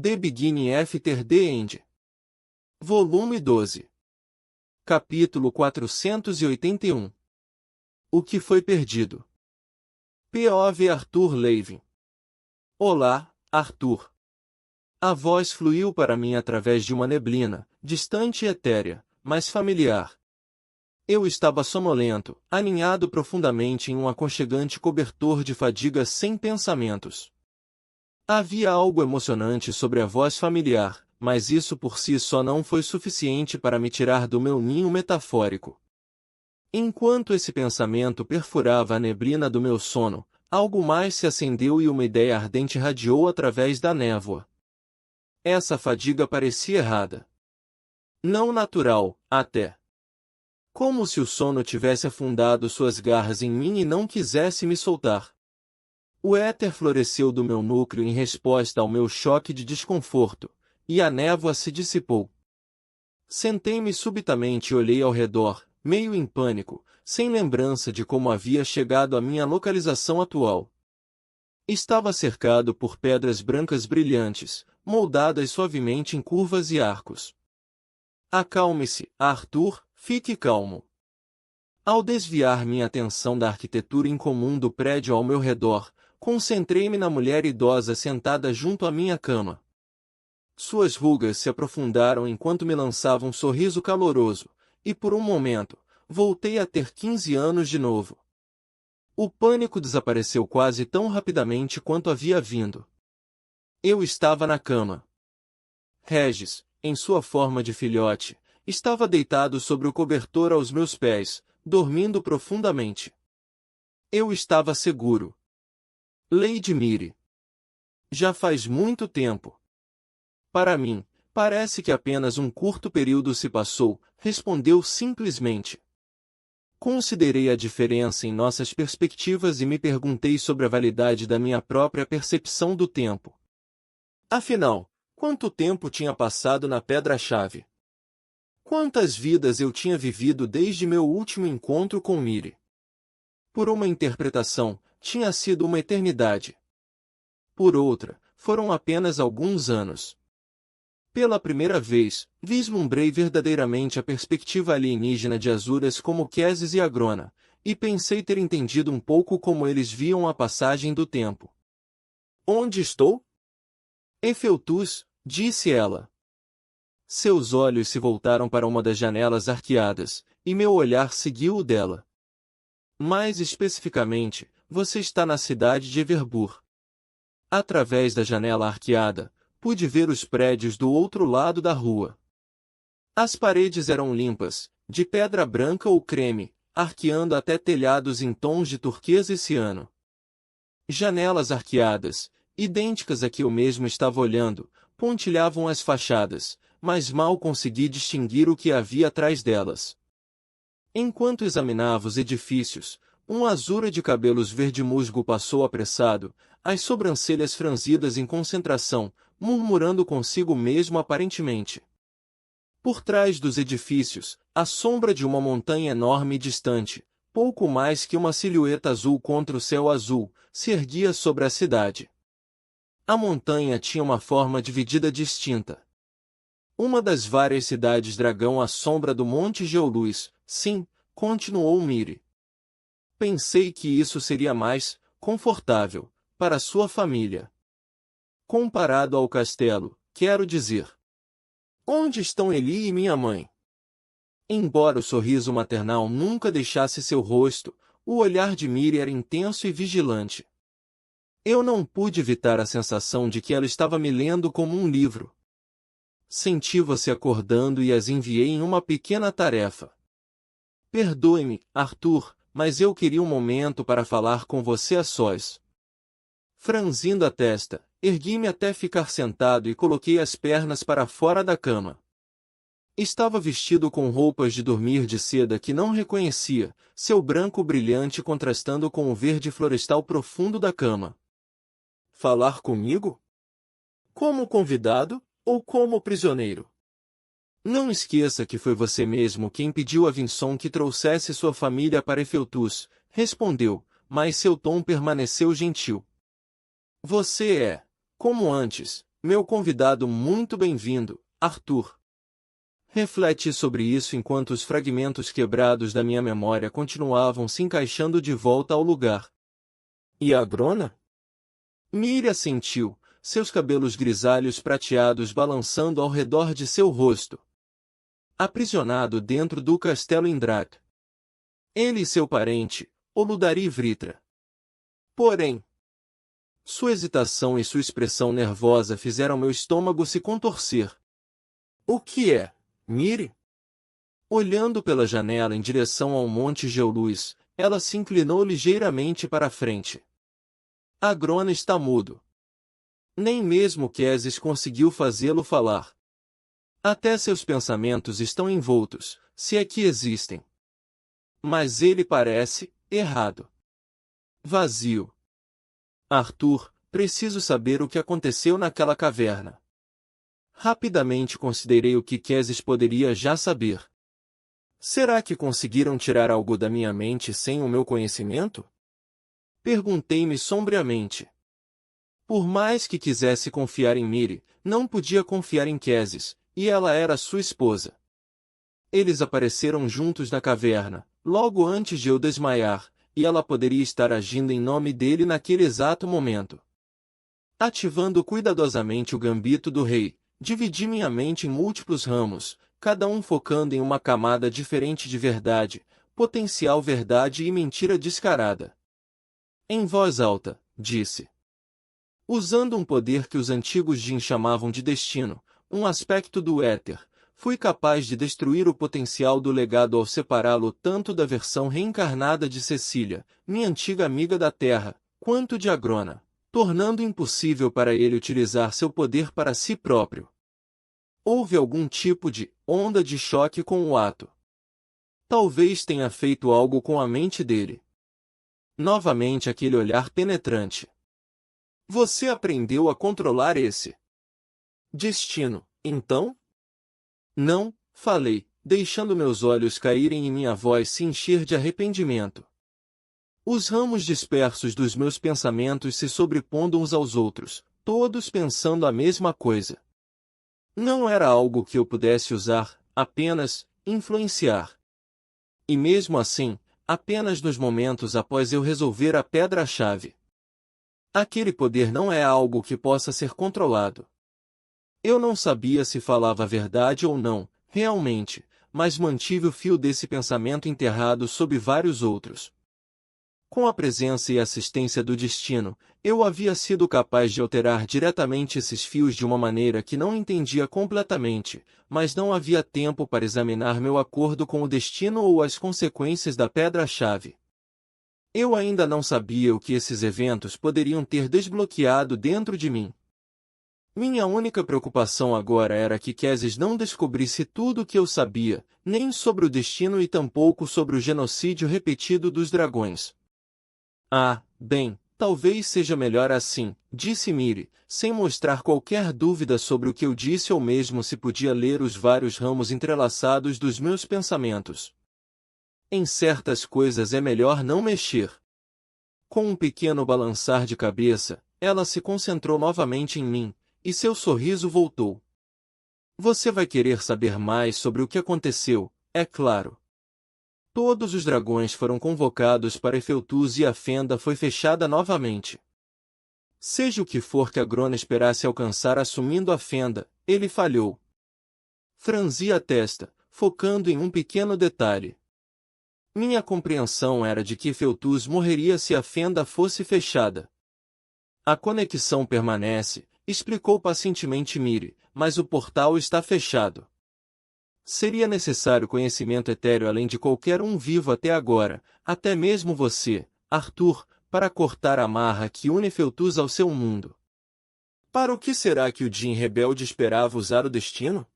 The Beginning After the End. Volume 12. Capítulo 481. O que foi perdido. P.O.V. Arthur Levin. Olá, Arthur. A voz fluiu para mim através de uma neblina, distante e etérea, mas familiar. Eu estava sonolento, aninhado profundamente em um aconchegante cobertor de fadiga sem pensamentos. Havia algo emocionante sobre a voz familiar, mas isso por si só não foi suficiente para me tirar do meu ninho metafórico. Enquanto esse pensamento perfurava a neblina do meu sono, algo mais se acendeu e uma ideia ardente radiou através da névoa. Essa fadiga parecia errada. Não natural, até. Como se o sono tivesse afundado suas garras em mim e não quisesse me soltar. O éter floresceu do meu núcleo em resposta ao meu choque de desconforto, e a névoa se dissipou. Sentei-me subitamente e olhei ao redor, meio em pânico, sem lembrança de como havia chegado à minha localização atual. Estava cercado por pedras brancas brilhantes, moldadas suavemente em curvas e arcos. Acalme-se, Arthur, fique calmo. Ao desviar minha atenção da arquitetura incomum do prédio ao meu redor, concentrei-me na mulher idosa sentada junto à minha cama. Suas rugas se aprofundaram enquanto me lançava um sorriso caloroso, e por um momento, voltei a ter 15 anos de novo. O pânico desapareceu quase tão rapidamente quanto havia vindo. Eu estava na cama. Regis, em sua forma de filhote, estava deitado sobre o cobertor aos meus pés, dormindo profundamente. Eu estava seguro. Lady Miri. Já faz muito tempo. Para mim, parece que apenas um curto período se passou, respondeu simplesmente. Considerei a diferença em nossas perspectivas e me perguntei sobre a validade da minha própria percepção do tempo. Afinal, quanto tempo tinha passado na Pedra-Chave? Quantas vidas eu tinha vivido desde meu último encontro com Miri? Por uma interpretação, tinha sido uma eternidade. Por outra, foram apenas alguns anos. Pela primeira vez, vislumbrei verdadeiramente a perspectiva alienígena de Azuras como Queses e Agrona, e pensei ter entendido um pouco como eles viam a passagem do tempo. Onde estou? Efeltus, disse ela. Seus olhos se voltaram para uma das janelas arqueadas, e meu olhar seguiu o dela. Mais especificamente, você está na cidade de Everburg. Através da janela arqueada, pude ver os prédios do outro lado da rua. As paredes eram limpas, de pedra branca ou creme, arqueando até telhados em tons de turquesa e ciano. Janelas arqueadas, idênticas a que eu mesmo estava olhando, pontilhavam as fachadas, mas mal consegui distinguir o que havia atrás delas. Enquanto examinava os edifícios, um Azura de cabelos verde-musgo passou apressado, as sobrancelhas franzidas em concentração, murmurando consigo mesmo aparentemente. Por trás dos edifícios, a sombra de uma montanha enorme e distante, pouco mais que uma silhueta azul contra o céu azul, se erguia sobre a cidade. A montanha tinha uma forma dividida distinta. Uma das várias cidades-dragão à sombra do Monte Geoluz, sim, continuou Miri. Pensei que isso seria mais confortável para sua família. Comparado ao castelo, quero dizer. Onde estão Eli e minha mãe? Embora o sorriso maternal nunca deixasse seu rosto, o olhar de Miri era intenso e vigilante. Eu não pude evitar a sensação de que ela estava me lendo como um livro. Senti você acordando e as enviei em uma pequena tarefa. Perdoe-me, Arthur, mas eu queria um momento para falar com você a sós. Franzindo a testa, ergui-me até ficar sentado e coloquei as pernas para fora da cama. Estava vestido com roupas de dormir de seda que não reconhecia, seu branco brilhante contrastando com o verde florestal profundo da cama. Falar comigo? Como convidado, ou como prisioneiro? Não esqueça que foi você mesmo quem pediu a Vinson que trouxesse sua família para Efeltus, respondeu, mas seu tom permaneceu gentil. Você é, como antes, Meu convidado muito bem-vindo, Arthur. Refleti sobre isso enquanto os fragmentos quebrados da minha memória continuavam se encaixando de volta ao lugar. E a Grona? Miri assentiu, seus cabelos grisalhos prateados balançando ao redor de seu rosto. Aprisionado dentro do castelo Indrak. Ele e seu parente, Oludari Vritra. Porém, sua hesitação e sua expressão nervosa fizeram meu estômago se contorcer. O que é, Miri? Olhando pela janela em direção ao Monte Geoluz, ela se inclinou ligeiramente para a frente. A Grona está mudo. Nem mesmo Queses conseguiu fazê-lo falar. Até seus pensamentos estão envoltos, se é que existem. Mas ele parece errado. Vazio. Arthur, preciso saber o que aconteceu naquela caverna. Rapidamente considerei o que Queses poderia já saber. Será que conseguiram tirar algo da minha mente sem o meu conhecimento? Perguntei-me sombriamente. Por mais que quisesse confiar em Miri, não podia confiar em Queses, e ela era sua esposa. Eles apareceram juntos na caverna, logo antes de eu desmaiar, e ela poderia estar agindo em nome dele naquele exato momento. Ativando cuidadosamente o gambito do rei, dividi minha mente em múltiplos ramos, cada um focando em uma camada diferente de verdade, potencial verdade e mentira descarada. Em voz alta, disse. Usando um poder que os antigos Jin chamavam de destino, um aspecto do éter, fui capaz de destruir o potencial do legado ao separá-lo tanto da versão reencarnada de Cecília, minha antiga amiga da Terra, quanto de Agrona, tornando impossível para ele utilizar seu poder para si próprio. Houve algum tipo de onda de choque com o ato. Talvez tenha feito algo com a mente dele. Novamente aquele olhar penetrante. Você aprendeu a controlar esse destino, então? Não, falei, deixando meus olhos caírem e minha voz se encher de arrependimento. Os ramos dispersos dos meus pensamentos se sobrepondo uns aos outros, todos pensando a mesma coisa. Não era algo que eu pudesse usar, apenas influenciar. E mesmo assim, apenas nos momentos após eu resolver a pedra-chave. Aquele poder não é algo que possa ser controlado. Eu não sabia se falava a verdade ou não, realmente, mas mantive o fio desse pensamento enterrado sob vários outros. Com a presença e assistência do destino, eu havia sido capaz de alterar diretamente esses fios de uma maneira que não entendia completamente, mas não havia tempo para examinar meu acordo com o destino ou as consequências da pedra-chave. Eu ainda não sabia o que esses eventos poderiam ter desbloqueado dentro de mim. Minha única preocupação agora era que Queses não descobrisse tudo o que eu sabia, nem sobre o destino e tampouco sobre o genocídio repetido dos dragões. Ah, bem, talvez seja melhor assim, disse Miri, sem mostrar qualquer dúvida sobre o que eu disse ou mesmo se podia ler os vários ramos entrelaçados dos meus pensamentos. Em certas coisas é melhor não mexer. Com um pequeno balançar de cabeça, ela se concentrou novamente em mim, e seu sorriso voltou. Você vai querer saber mais sobre o que aconteceu, é claro. Todos os dragões foram convocados para Efeltuz e a fenda foi fechada novamente. Seja o que for que a Grona esperasse alcançar assumindo a fenda, ele falhou. Franzi a testa, focando em um pequeno detalhe. Minha compreensão era de que Efeltuz morreria se a fenda fosse fechada. A conexão permanece, explicou pacientemente Miri, mas o portal está fechado. Seria necessário conhecimento etéreo além de qualquer um vivo até agora, até mesmo você, Arthur, para cortar a amarra que une Efeltuz ao seu mundo. Para o que será que o Jin rebelde esperava usar o destino?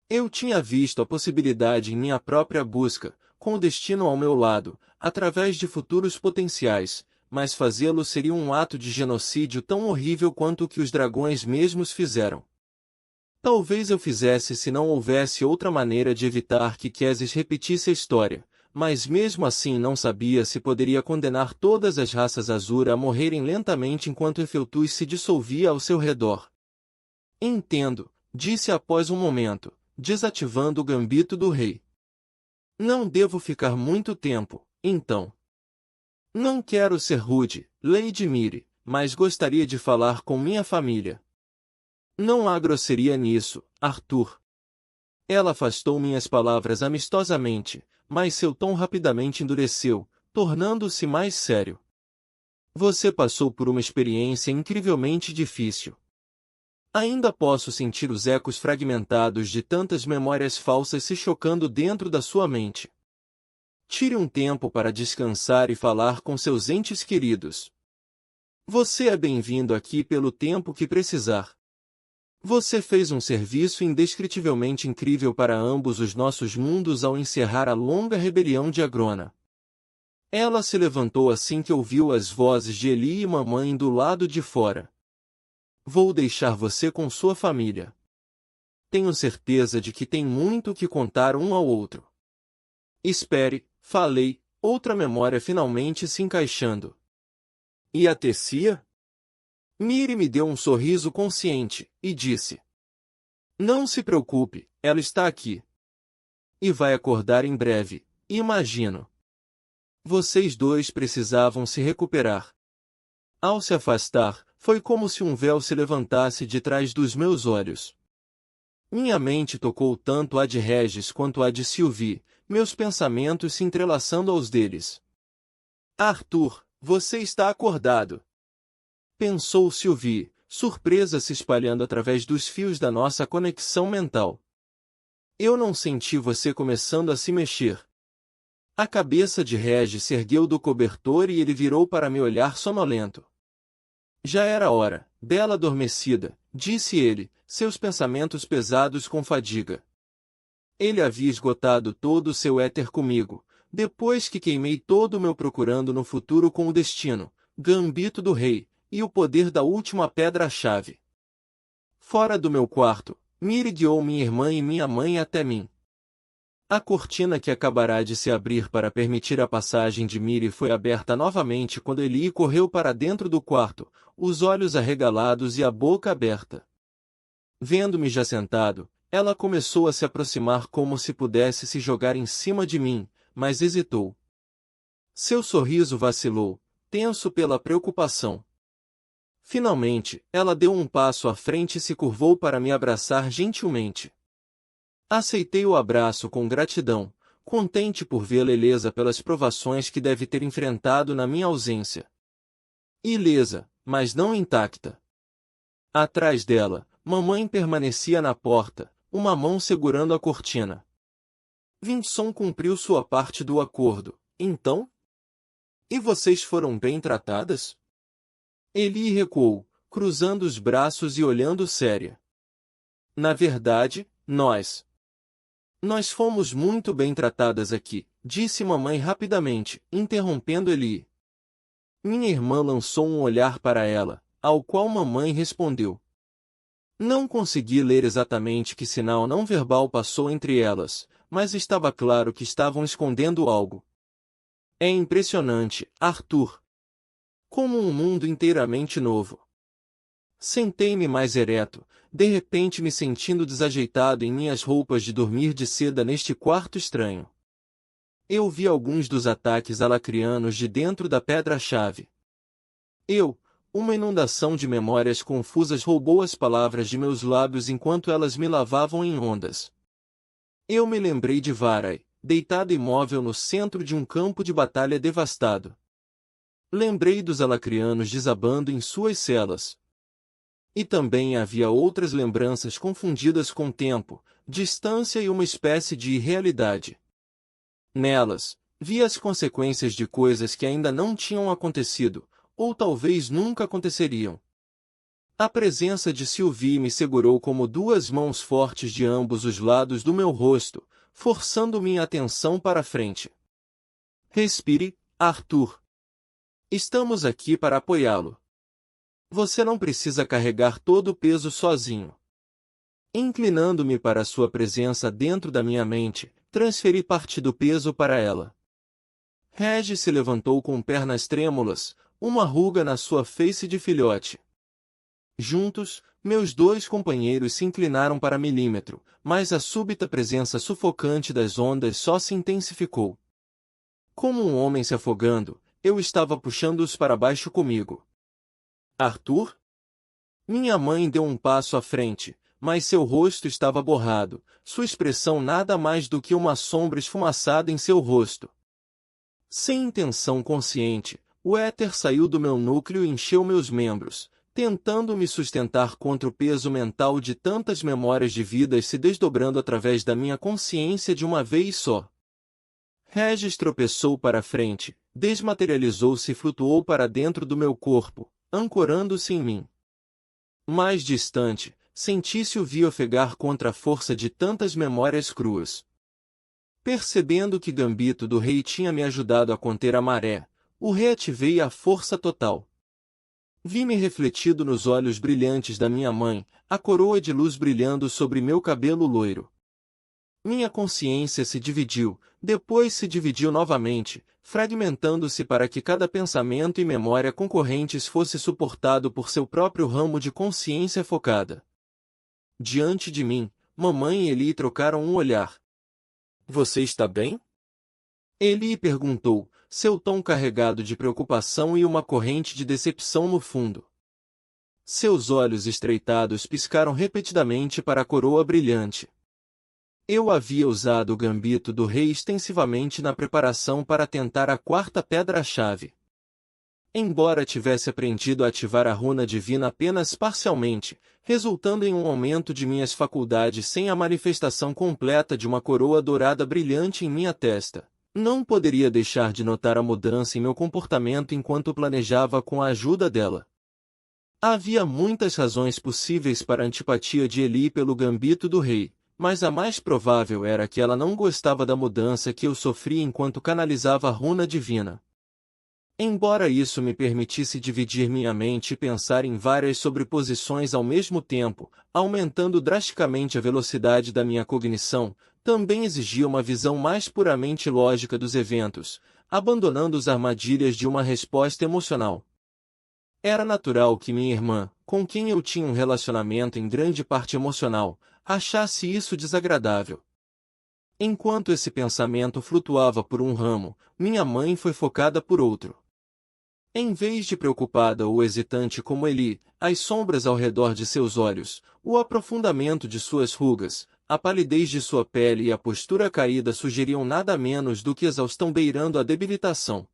Eu tinha visto a possibilidade em minha própria busca, com o destino ao meu lado, através de futuros potenciais, mas fazê-lo seria um ato de genocídio tão horrível quanto o que os dragões mesmos fizeram. Talvez eu fizesse se não houvesse outra maneira de evitar que Queses repetisse a história, mas mesmo assim não sabia se poderia condenar todas as raças Azura a morrerem lentamente enquanto Efeltuz se dissolvia ao seu redor. Entendo, disse após um momento, desativando o gambito do rei. Não devo ficar muito tempo, então. Não quero ser rude, Lady Miri, mas gostaria de falar com minha família. Não há grosseria nisso, Arthur. Ela afastou minhas palavras amistosamente, mas seu tom rapidamente endureceu, tornando-se mais sério. Você passou por uma experiência incrivelmente difícil. Ainda posso sentir os ecos fragmentados de tantas memórias falsas se chocando dentro da sua mente. Tire um tempo para descansar e falar com seus entes queridos. Você é bem-vindo aqui pelo tempo que precisar. Você fez um serviço indescritivelmente incrível para ambos os nossos mundos ao encerrar a longa rebelião de Agrona. Ela se levantou assim que ouviu as vozes de Eli e mamãe do lado de fora. Vou deixar você com sua família. Tenho certeza de que tem muito que contar um ao outro. Espere, falei, outra memória finalmente se encaixando. E a Tessia? Miri me deu um sorriso consciente, e disse. Não se preocupe, ela está aqui. E vai acordar em breve, imagino. Vocês dois precisavam se recuperar. Ao se afastar, foi como se um véu se levantasse de trás dos meus olhos. Minha mente tocou tanto a de Regis quanto a de Sylvie, meus pensamentos se entrelaçando aos deles. Arthur, você está acordado. Pensou Sylvie, surpresa se espalhando através dos fios da nossa conexão mental. Eu não senti você começando a se mexer. A cabeça de Regis se ergueu do cobertor e ele virou para me olhar sonolento. Já era hora, bela adormecida, disse ele, seus pensamentos pesados com fadiga. Ele havia esgotado todo o seu éter comigo, depois que queimei todo o meu procurando no futuro com o destino, gambito do rei, e o poder da última pedra-chave. Fora do meu quarto, Miri guiou minha irmã e minha mãe até mim. A cortina que acabará de se abrir para permitir a passagem de Miri foi aberta novamente quando Eli correu para dentro do quarto, os olhos arregalados e a boca aberta. Vendo-me já sentado, ela começou a se aproximar como se pudesse se jogar em cima de mim, mas hesitou. Seu sorriso vacilou, tenso pela preocupação. Finalmente, ela deu um passo à frente e se curvou para me abraçar gentilmente. Aceitei o abraço com gratidão, contente por vê-la ilesa pelas provações que deve ter enfrentado na minha ausência. Ilesa, mas não intacta. Atrás dela, mamãe permanecia na porta, uma mão segurando a cortina. Vinson cumpriu sua parte do acordo, então? E vocês foram bem tratadas? Eli recuou, cruzando os braços e olhando séria. Na verdade, nós fomos muito bem tratadas aqui, disse mamãe rapidamente, interrompendo Eli. Minha irmã lançou um olhar para ela, ao qual mamãe respondeu. Não consegui ler exatamente que sinal não verbal passou entre elas, mas estava claro que estavam escondendo algo. É impressionante, Arthur. Como um mundo inteiramente novo. Sentei-me mais ereto, de repente me sentindo desajeitado em minhas roupas de dormir de seda neste quarto estranho. Eu vi alguns dos ataques alacrianos de dentro da pedra-chave. Uma inundação de memórias confusas roubou as palavras de meus lábios enquanto elas me lavavam em ondas. Eu me lembrei de Varai, deitado imóvel no centro de um campo de batalha devastado. Lembrei dos alacrianos desabando em suas celas. E também havia outras lembranças confundidas com tempo, distância e uma espécie de irrealidade. Nelas, vi as consequências de coisas que ainda não tinham acontecido, ou talvez nunca aconteceriam. A presença de Sylvie me segurou como duas mãos fortes de ambos os lados do meu rosto, forçando minha atenção para a frente. Respire, Arthur. Estamos aqui para apoiá-lo. Você não precisa carregar todo o peso sozinho. Inclinando-me para sua presença dentro da minha mente, transferi parte do peso para ela. Regis se levantou com pernas trêmulas, uma ruga na sua face de filhote. Juntos, Meus dois companheiros se inclinaram para milímetro, mas a súbita presença sufocante das ondas só se intensificou. Como um homem se afogando, eu estava puxando-os para baixo comigo. Arthur? Minha mãe deu um passo à frente, mas seu rosto estava borrado, sua expressão nada mais do que uma sombra esfumaçada em seu rosto. Sem intenção consciente, o éter saiu do meu núcleo e encheu meus membros, tentando me sustentar contra o peso mental de tantas memórias de vidas se desdobrando através da minha consciência de uma vez só. Regis tropeçou para a frente, desmaterializou-se e flutuou para dentro do meu corpo, ancorando-se em mim. Mais distante, senti-se o vi ofegar contra a força de tantas memórias cruas. Percebendo que Gambito do Rei tinha me ajudado a conter a maré, o reativei à força total. Vi-me refletido nos olhos brilhantes da minha mãe, a coroa de luz brilhando sobre meu cabelo loiro. Minha consciência se dividiu, depois se dividiu novamente, fragmentando-se para que cada pensamento e memória concorrentes fosse suportado por seu próprio ramo de consciência focada. Diante de mim, mamãe e Eli trocaram um olhar. Você está bem? Eli perguntou, seu tom carregado de preocupação e uma corrente de decepção no fundo. Seus olhos estreitados piscaram repetidamente para a coroa brilhante. Eu havia usado o gambito do rei extensivamente na preparação para tentar a quarta pedra-chave. Embora tivesse aprendido a ativar a runa divina apenas parcialmente, resultando em um aumento de minhas faculdades sem a manifestação completa de uma coroa dourada brilhante em minha testa, não poderia deixar de notar a mudança em meu comportamento enquanto planejava com a ajuda dela. Havia muitas razões possíveis para a antipatia de Eli pelo gambito do rei, mas a mais provável era que ela não gostava da mudança que eu sofria enquanto canalizava a runa divina. Embora isso me permitisse dividir minha mente e pensar em várias sobreposições ao mesmo tempo, aumentando drasticamente a velocidade da minha cognição, também exigia uma visão mais puramente lógica dos eventos, abandonando as armadilhas de uma resposta emocional. Era natural que minha irmã, com quem eu tinha um relacionamento em grande parte emocional, achasse isso desagradável. Enquanto esse pensamento flutuava por um ramo, minha mãe foi focada por outro. Em vez de preocupada ou hesitante como Eli, as sombras ao redor de seus olhos, o aprofundamento de suas rugas, a palidez de sua pele e a postura caída sugeriam nada menos do que exaustão beirando a debilitação.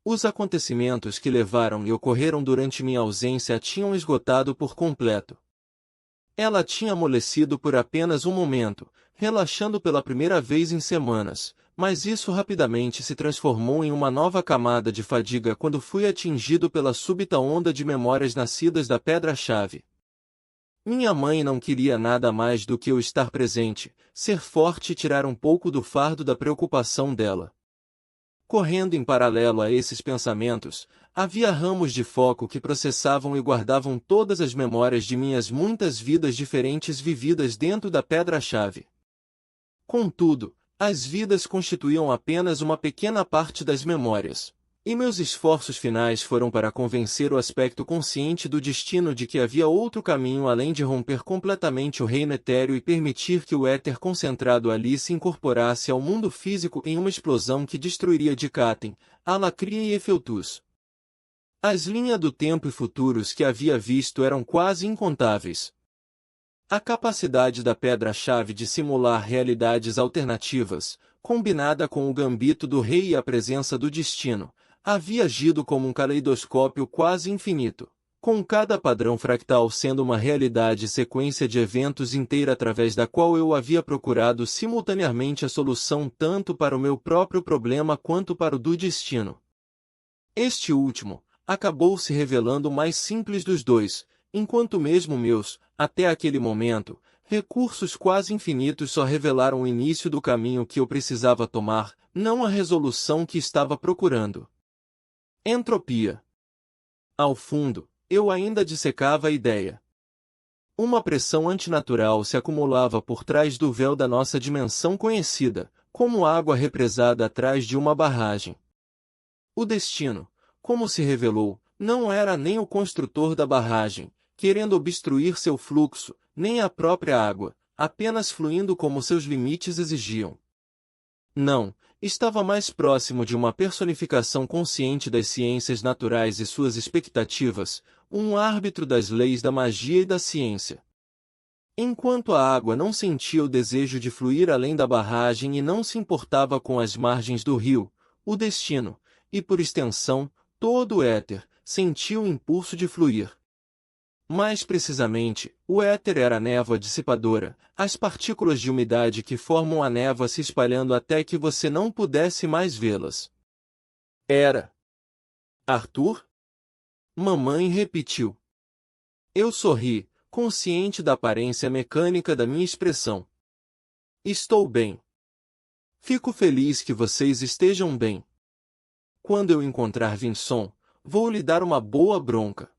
Os acontecimentos que levaram e ocorreram durante minha ausência a tinham esgotado por completo. Ela tinha amolecido por apenas um momento, relaxando pela primeira vez em semanas, mas isso rapidamente se transformou em uma nova camada de fadiga quando fui atingido pela súbita onda de memórias nascidas da pedra-chave. Minha mãe não queria nada mais do que eu estar presente, ser forte e tirar um pouco do fardo da preocupação dela. Correndo em paralelo a esses pensamentos, havia ramos de foco que processavam e guardavam todas as memórias de minhas muitas vidas diferentes vividas dentro da pedra-chave. Contudo, as vidas constituíam apenas uma pequena parte das memórias, e meus esforços finais foram para convencer o aspecto consciente do destino de que havia outro caminho além de romper completamente o reino etéreo e permitir que o éter concentrado ali se incorporasse ao mundo físico em uma explosão que destruiria Dicatem, Alacria e Efeltus. As linhas do tempo e futuros que havia visto eram quase incontáveis. A capacidade da pedra-chave de simular realidades alternativas, combinada com o gambito do rei e a presença do destino, havia agido como um caleidoscópio quase infinito, com cada padrão fractal sendo uma realidade e sequência de eventos inteira através da qual eu havia procurado simultaneamente a solução tanto para o meu próprio problema quanto para o do destino. Este último acabou se revelando o mais simples dos dois, enquanto mesmo meus, até aquele momento, recursos quase infinitos só revelaram o início do caminho que eu precisava tomar, não a resolução que estava procurando. Entropia. Ao fundo, eu ainda dissecava a ideia. Uma pressão antinatural se acumulava por trás do véu da nossa dimensão conhecida, como água represada atrás de uma barragem. O destino, como se revelou, não era nem o construtor da barragem, querendo obstruir seu fluxo, nem a própria água, apenas fluindo como seus limites exigiam. Não, estava mais próximo de uma personificação consciente das ciências naturais e suas expectativas, um árbitro das leis da magia e da ciência. Enquanto a água não sentia o desejo de fluir além da barragem e não se importava com as margens do rio, o destino, e por extensão, todo o éter, sentia o impulso de fluir. Mais precisamente, o éter era a névoa dissipadora, as partículas de umidade que formam a névoa se espalhando até que você não pudesse mais vê-las. Era Arthur? Mamãe repetiu. Eu sorri, consciente da aparência mecânica da minha expressão. Estou bem. Fico feliz que vocês estejam bem. Quando eu encontrar Vinson, vou lhe dar uma boa bronca.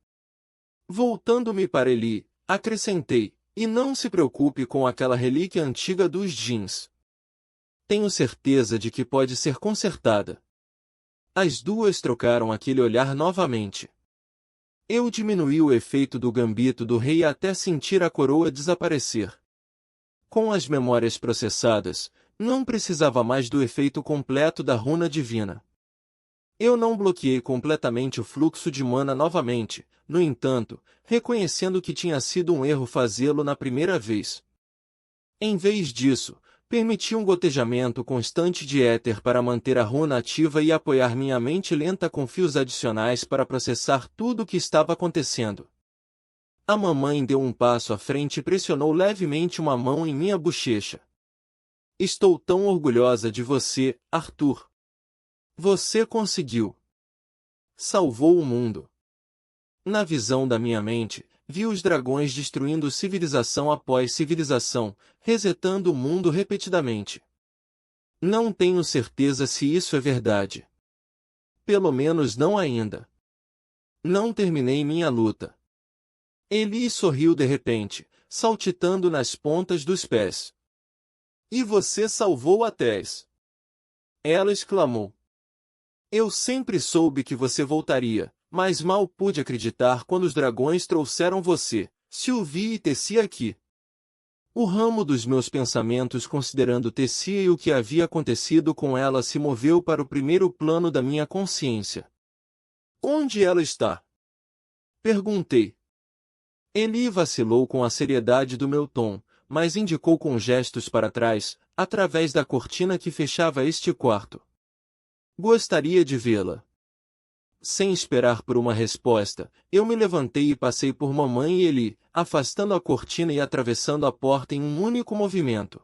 Voltando-me para Eli, acrescentei, e não se preocupe com aquela relíquia antiga dos jeans. Tenho certeza de que pode ser consertada. As duas trocaram aquele olhar novamente. Eu diminuí o efeito do gambito do rei até sentir a coroa desaparecer. Com as memórias processadas, não precisava mais do efeito completo da runa divina. Eu não bloqueei completamente o fluxo de mana novamente, no entanto, reconhecendo que tinha sido um erro fazê-lo na primeira vez. Em vez disso, permiti um gotejamento constante de éter para manter a runa ativa e apoiar minha mente lenta com fios adicionais para processar tudo o que estava acontecendo. A mamãe deu um passo à frente e pressionou levemente uma mão em minha bochecha. Estou tão orgulhosa de você, Arthur. Você conseguiu. Salvou o mundo. Na visão da minha mente, vi os dragões destruindo civilização após civilização, resetando o mundo repetidamente. Não tenho certeza se isso é verdade. Pelo menos não ainda. Não terminei minha luta. Eli sorriu de repente, saltitando nas pontas dos pés. E você salvou a Tess. Ela exclamou. Eu sempre soube que você voltaria, mas mal pude acreditar quando os dragões trouxeram você, Sylvie e Tessia aqui. O ramo dos meus pensamentos considerando Tessia e o que havia acontecido com ela se moveu para o primeiro plano da minha consciência. Onde ela está? Perguntei. Eli vacilou com a seriedade do meu tom, mas indicou com gestos para trás, através da cortina que fechava este quarto. Gostaria de vê-la. Sem esperar por uma resposta, eu me levantei e passei por mamãe e Eli, afastando a cortina e atravessando a porta em um único movimento.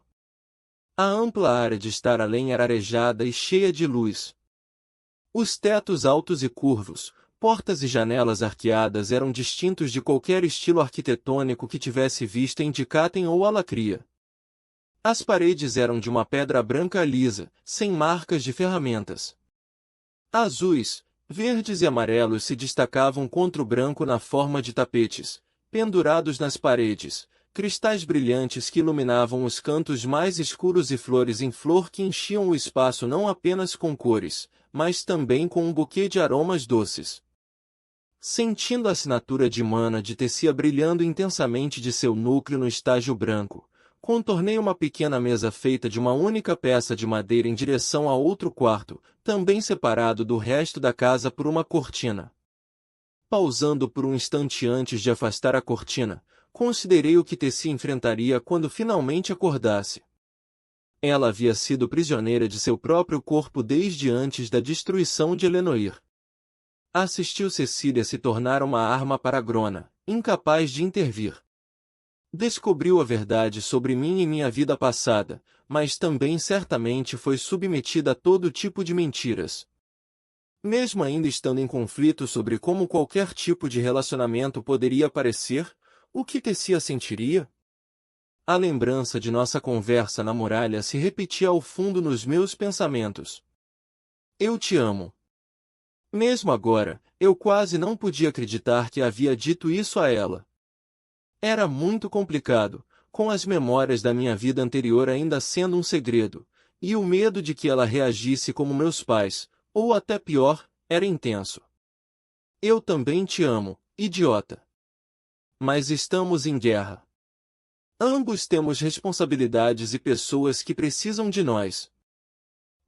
A ampla área de estar além era arejada e cheia de luz. Os tetos altos e curvos, portas e janelas arqueadas eram distintos de qualquer estilo arquitetônico que tivesse vista em Dicatem ou Alacria. As paredes eram de uma pedra branca lisa, sem marcas de ferramentas. Azuis, verdes e amarelos se destacavam contra o branco na forma de tapetes, pendurados nas paredes, cristais brilhantes que iluminavam os cantos mais escuros e flores em flor que enchiam o espaço não apenas com cores, mas também com um buquê de aromas doces. Sentindo a assinatura de mana de Tessia brilhando intensamente de seu núcleo no estágio branco, contornei uma pequena mesa feita de uma única peça de madeira em direção a outro quarto, também separado do resto da casa por uma cortina. Pausando por um instante antes de afastar a cortina, considerei o que Tessia enfrentaria quando finalmente acordasse. Ela havia sido prisioneira de seu próprio corpo desde antes da destruição de Elenoir. Assistiu Cecília se tornar uma arma para Grona, incapaz de intervir. Descobriu a verdade sobre mim e minha vida passada, mas também certamente foi submetida a todo tipo de mentiras. Mesmo ainda estando em conflito sobre como qualquer tipo de relacionamento poderia parecer, o que Tessia sentiria? A lembrança de nossa conversa na muralha se repetia ao fundo nos meus pensamentos. Eu te amo. Mesmo agora, eu quase não podia acreditar que havia dito isso a ela. Era muito complicado, com as memórias da minha vida anterior ainda sendo um segredo, e o medo de que ela reagisse como meus pais, ou até pior, era intenso. Eu também te amo, idiota. Mas estamos em guerra. Ambos temos responsabilidades e pessoas que precisam de nós.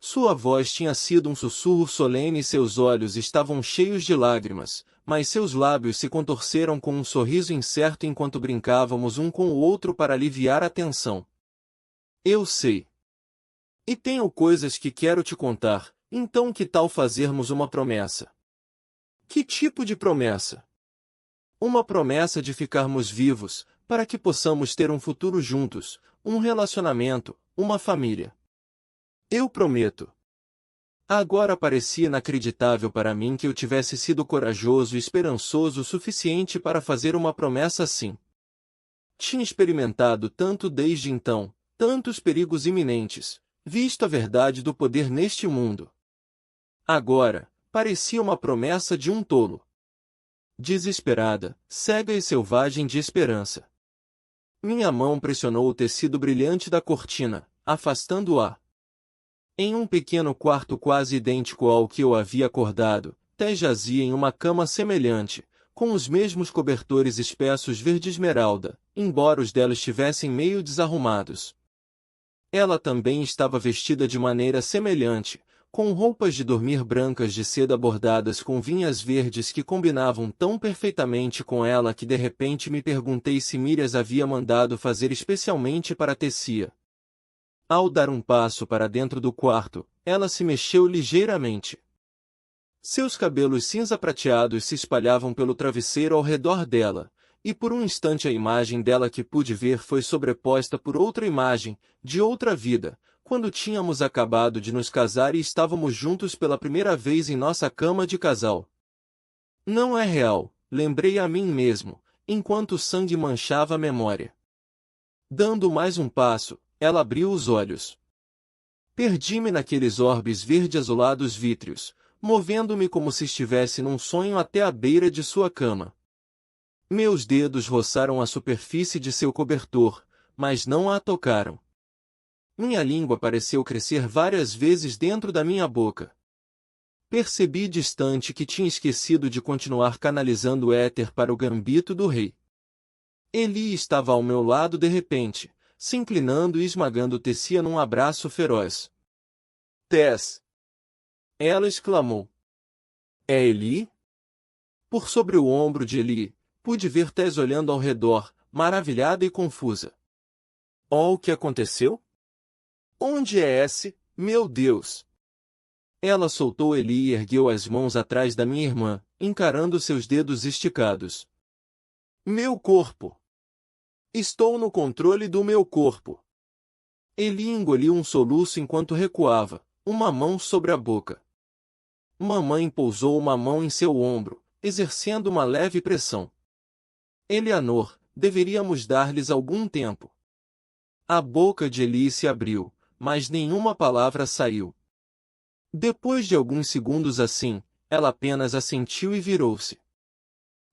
Sua voz tinha sido um sussurro solene e seus olhos estavam cheios de lágrimas, mas seus lábios se contorceram com um sorriso incerto enquanto brincávamos um com o outro para aliviar a tensão. Eu sei. E tenho coisas que quero te contar, então que tal fazermos uma promessa? Que tipo de promessa? Uma promessa de ficarmos vivos, para que possamos ter um futuro juntos, um relacionamento, uma família. Eu prometo. Agora parecia inacreditável para mim que eu tivesse sido corajoso e esperançoso o suficiente para fazer uma promessa assim. Tinha experimentado tanto desde então, tantos perigos iminentes, visto a verdade do poder neste mundo. Agora, parecia uma promessa de um tolo. Desesperada, cega e selvagem de esperança. Minha mão pressionou o tecido brilhante da cortina, afastando-a. Em um pequeno quarto quase idêntico ao que eu havia acordado, Tess jazia em uma cama semelhante, com os mesmos cobertores espessos verde-esmeralda, embora os dela estivessem meio desarrumados. Ela também estava vestida de maneira semelhante, com roupas de dormir brancas de seda bordadas com vinhas verdes que combinavam tão perfeitamente com ela que de repente me perguntei se Mirias havia mandado fazer especialmente para Tessia. Ao dar um passo para dentro do quarto, ela se mexeu ligeiramente. Seus cabelos cinza-prateados se espalhavam pelo travesseiro ao redor dela, e por um instante a imagem dela que pude ver foi sobreposta por outra imagem, de outra vida, quando tínhamos acabado de nos casar e estávamos juntos pela primeira vez em nossa cama de casal. Não é real, lembrei a mim mesmo, enquanto o sangue manchava a memória. Dando mais um passo, ela abriu os olhos. Perdi-me naqueles orbes verde-azulados vítreos, movendo-me como se estivesse num sonho até a beira de sua cama. Meus dedos roçaram a superfície de seu cobertor, mas não a tocaram. Minha língua pareceu crescer várias vezes dentro da minha boca. Percebi distante que tinha esquecido de continuar canalizando o éter para o gambito do rei. Eli estava ao meu lado de repente, se inclinando e esmagando Tessia num abraço feroz. Tess! Ela exclamou. É Eli? Por sobre o ombro de Eli, pude ver Tess olhando ao redor, maravilhada e confusa. Oh, o que aconteceu? Onde é esse, meu Deus? Ela soltou Eli e ergueu as mãos atrás da minha irmã, encarando seus dedos esticados. Meu corpo! Estou no controle do meu corpo. Eli engoliu um soluço enquanto recuava, uma mão sobre a boca. Mamãe pousou uma mão em seu ombro, exercendo uma leve pressão. Eleanor, deveríamos dar-lhes algum tempo. A boca de Eli se abriu, mas nenhuma palavra saiu. Depois de alguns segundos assim, ela apenas assentiu e virou-se.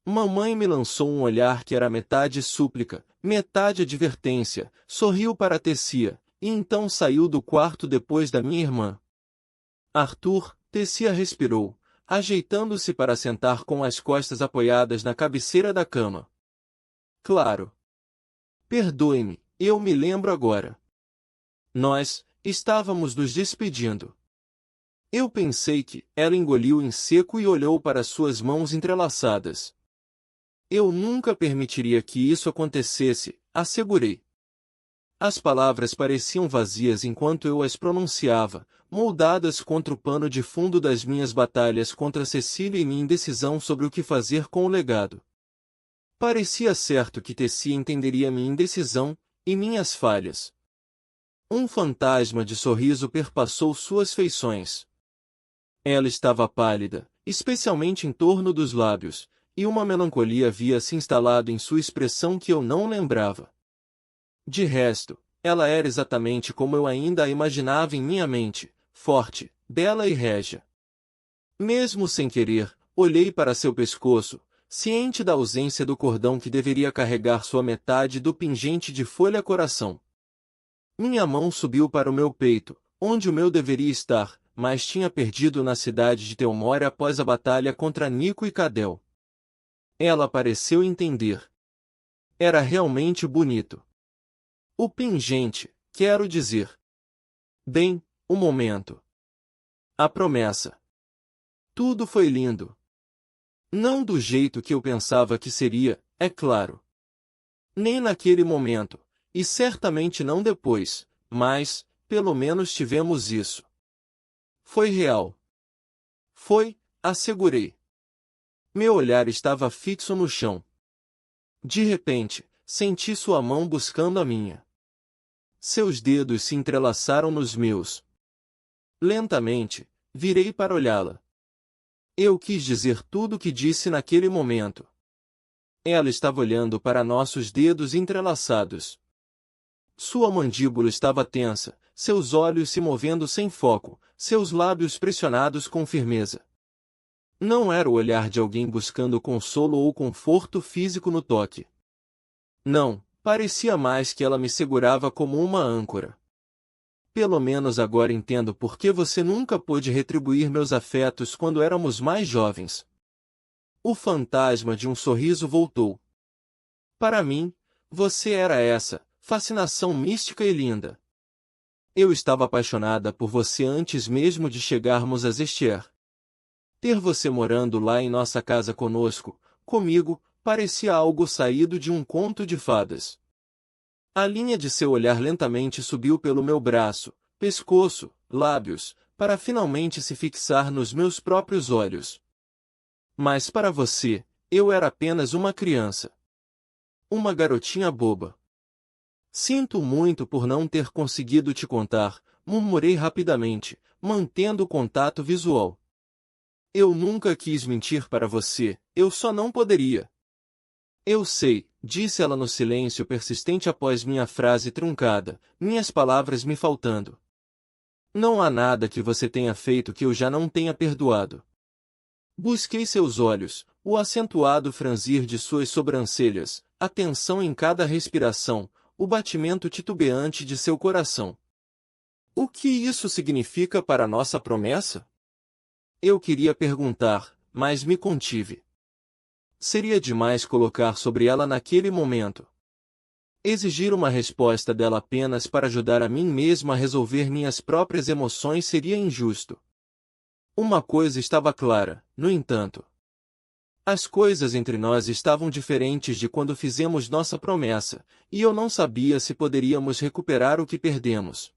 Mamãe me lançou um olhar que era metade súplica, metade advertência, sorriu para Tessia, e então saiu do quarto depois da minha irmã. Arthur, Tessia respirou, ajeitando-se para sentar com as costas apoiadas na cabeceira da cama. Claro. Perdoe-me, eu me lembro agora. Nós estávamos nos despedindo. Eu pensei que ela engoliu em seco e olhou para suas mãos entrelaçadas. Eu nunca permitiria que isso acontecesse, assegurei. As palavras pareciam vazias enquanto eu as pronunciava, moldadas contra o pano de fundo das minhas batalhas contra Cecília e minha indecisão sobre o que fazer com o legado. Parecia certo que Tessia entenderia minha indecisão e minhas falhas. Um fantasma de sorriso perpassou suas feições. Ela estava pálida, especialmente em torno dos lábios, e uma melancolia havia se instalado em sua expressão que eu não lembrava. De resto, ela era exatamente como eu ainda a imaginava em minha mente, forte, bela e régia. Mesmo sem querer, olhei para seu pescoço, ciente da ausência do cordão que deveria carregar sua metade do pingente de folha-coração. Minha mão subiu para o meu peito, onde o meu deveria estar, mas tinha perdido na cidade de Telmória após a batalha contra Nico e Cadel. Ela pareceu entender. Era realmente bonito. O pingente, quero dizer. Bem, o momento. A promessa. Tudo foi lindo. Não do jeito que eu pensava que seria, é claro. Nem naquele momento, e certamente não depois, mas, pelo menos tivemos isso. Foi real. Foi, assegurei. Meu olhar estava fixo no chão. De repente, senti sua mão buscando a minha. Seus dedos se entrelaçaram nos meus. Lentamente, virei para olhá-la. Eu quis dizer tudo o que disse naquele momento. Ela estava olhando para nossos dedos entrelaçados. Sua mandíbula estava tensa, seus olhos se movendo sem foco, seus lábios pressionados com firmeza. Não era o olhar de alguém buscando consolo ou conforto físico no toque. Não, parecia mais que ela me segurava como uma âncora. Pelo menos agora entendo por que você nunca pôde retribuir meus afetos quando éramos mais jovens. O fantasma de um sorriso voltou. Para mim, você era essa, fascinação mística e linda. Eu estava apaixonada por você antes mesmo de chegarmos a Zestier. Ter você morando lá em nossa casa comigo, parecia algo saído de um conto de fadas. A linha de seu olhar lentamente subiu pelo meu braço, pescoço, lábios, para finalmente se fixar nos meus próprios olhos. Mas para você, eu era apenas uma criança. Uma garotinha boba. Sinto muito por não ter conseguido te contar, murmurei rapidamente, mantendo o contato visual. Eu nunca quis mentir para você, eu só não poderia. Eu sei, disse ela no silêncio persistente após minha frase truncada, minhas palavras me faltando. Não há nada que você tenha feito que eu já não tenha perdoado. Busquei seus olhos, o acentuado franzir de suas sobrancelhas, a tensão em cada respiração, o batimento titubeante de seu coração. O que isso significa para nossa promessa? Eu queria perguntar, mas me contive. Seria demais colocar sobre ela naquele momento. Exigir uma resposta dela apenas para ajudar a mim mesmo a resolver minhas próprias emoções seria injusto. Uma coisa estava clara, no entanto. As coisas entre nós estavam diferentes de quando fizemos nossa promessa, e eu não sabia se poderíamos recuperar o que perdemos.